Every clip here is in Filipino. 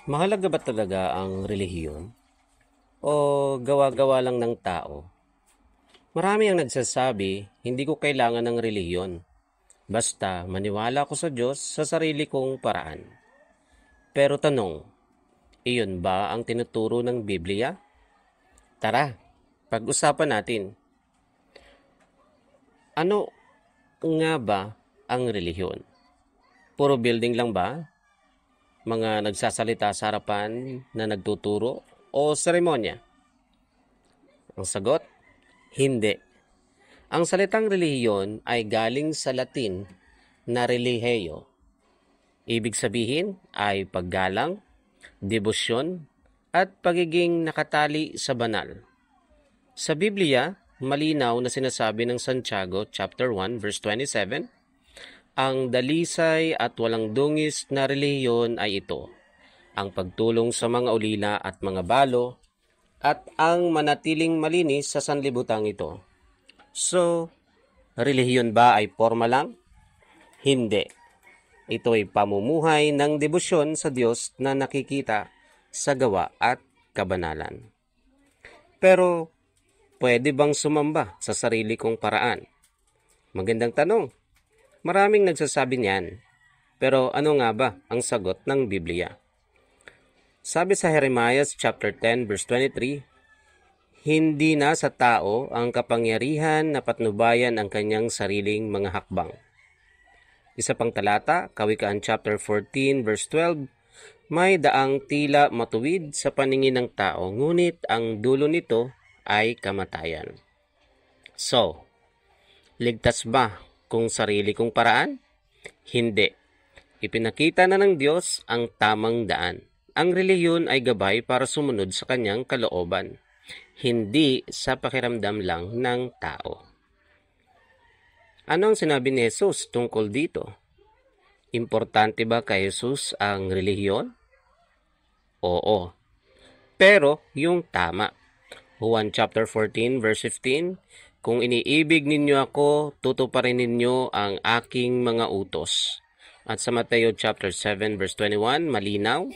Mahalaga ba talaga ang relihiyon o gawa-gawa lang ng tao? Marami ang nagsasabi, hindi ko kailangan ng relihiyon. Basta maniwala ko sa Diyos sa sarili kong paraan. Pero tanong, iyon ba ang tinuturo ng Biblia? Tara, pag-usapan natin. Ano nga ba ang relihiyon? Puro building lang ba? Mga nagsasalita sa harapan na nagtuturo o seremonya? Ang sagot, hindi. Ang salitang relihiyon ay galing sa Latin na religio. Ibig sabihin ay paggalang, debosyon, at pagiging nakatali sa banal. Sa Biblia, malinaw na sinasabi ng Santiago chapter 1 verse 27, ang dalisay at walang dungis na relihiyon ay ito, ang pagtulong sa mga ulila at mga balo, at ang manatiling malinis sa sanlibutang ito. So, relihiyon ba ay forma lang? Hindi. Ito ay pamumuhay ng debosyon sa Diyos na nakikita sa gawa at kabanalan. Pero, pwede bang sumamba sa sarili kong paraan? Magandang tanong. Maraming nagsasabi niyan. Pero ano nga ba ang sagot ng Biblia? Sabi sa Jeremiah chapter 10 verse 23, hindi na sa tao ang kapangyarihan na patnubayan ang kanyang sariling mga hakbang. Isa pang talata, Kawikaan chapter 14 verse 12, may daang tila matuwid sa paningin ng tao, ngunit ang dulo nito ay kamatayan. So, ligtas ba kung sarili kong paraan? Hindi. Ipinakita na ng Diyos ang tamang daan. Ang relihiyon ay gabay para sumunod sa kanyang kalooban, hindi sa pakiramdam lang ng tao. Ano ang sinabi ni Jesus tungkol dito? Importante ba kay Jesus ang relihiyon? Oo. Pero yung tama. Juan chapter 14 verse 15, kung iniibig ninyo ako, tutuparin ninyo ang aking mga utos. At sa Mateo chapter 7 verse 21, malinaw,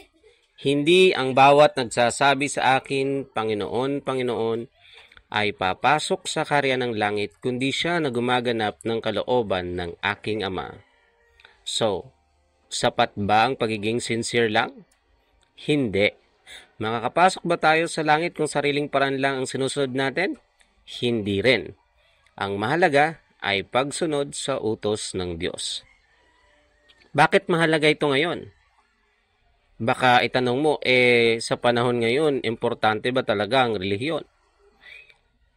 hindi ang bawat nagsasabi sa akin, Panginoon, Panginoon, ay papasok sa kaharian ng langit, kundi siya na gumaganap ng kalooban ng aking Ama. So, sapat ba ang pagiging sincere lang? Hindi. Makakapasok ba tayo sa langit kung sariling paraan lang ang sinusunod natin? Hindi rin. Ang mahalaga ay pagsunod sa utos ng Diyos. Bakit mahalaga ito ngayon? Baka itanong mo, sa panahon ngayon, importante ba talaga ang relihiyon?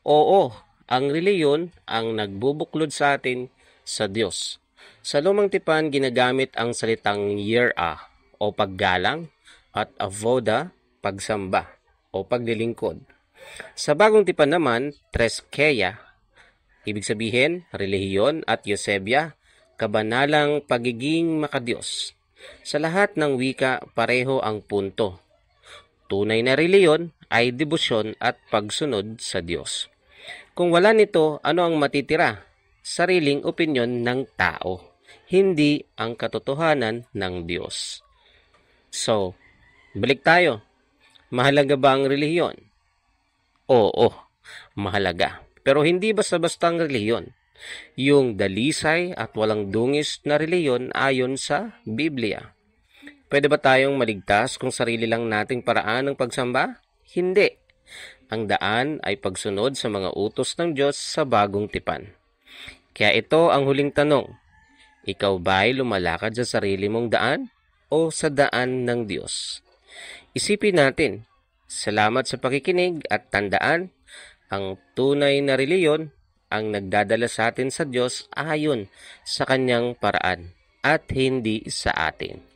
Oo, ang relihiyon ang nagbubuklod sa atin sa Diyos. Sa lumang tipan, ginagamit ang salitang yera o paggalang at avoda, pagsamba o paglilingkod. Sa bagong tipan naman, treskeya, ibig sabihin, relihiyon, at eusebia, kabanalang pagiging makadiyos. Sa lahat ng wika, pareho ang punto. Tunay na relihiyon ay debosyon at pagsunod sa Diyos. Kung wala nito, ano ang matitira? Sariling opinyon ng tao, hindi ang katotohanan ng Diyos. So, balik tayo. Mahalaga ba ang relihiyon? Oo, mahalaga. Pero hindi basta-basta ang relihiyon. Yung dalisay at walang dungis na relihiyon ayon sa Biblia. Pwede ba tayong maligtas kung sarili lang nating paraan ng pagsamba? Hindi. Ang daan ay pagsunod sa mga utos ng Diyos sa bagong tipan. Kaya ito ang huling tanong. Ikaw ba ay lumalakad sa sarili mong daan o sa daan ng Diyos? Isipin natin. Salamat sa pakikinig at tandaan, ang tunay na reliyon ang nagdadala sa atin sa Diyos ayon sa kanyang paraan at hindi sa atin.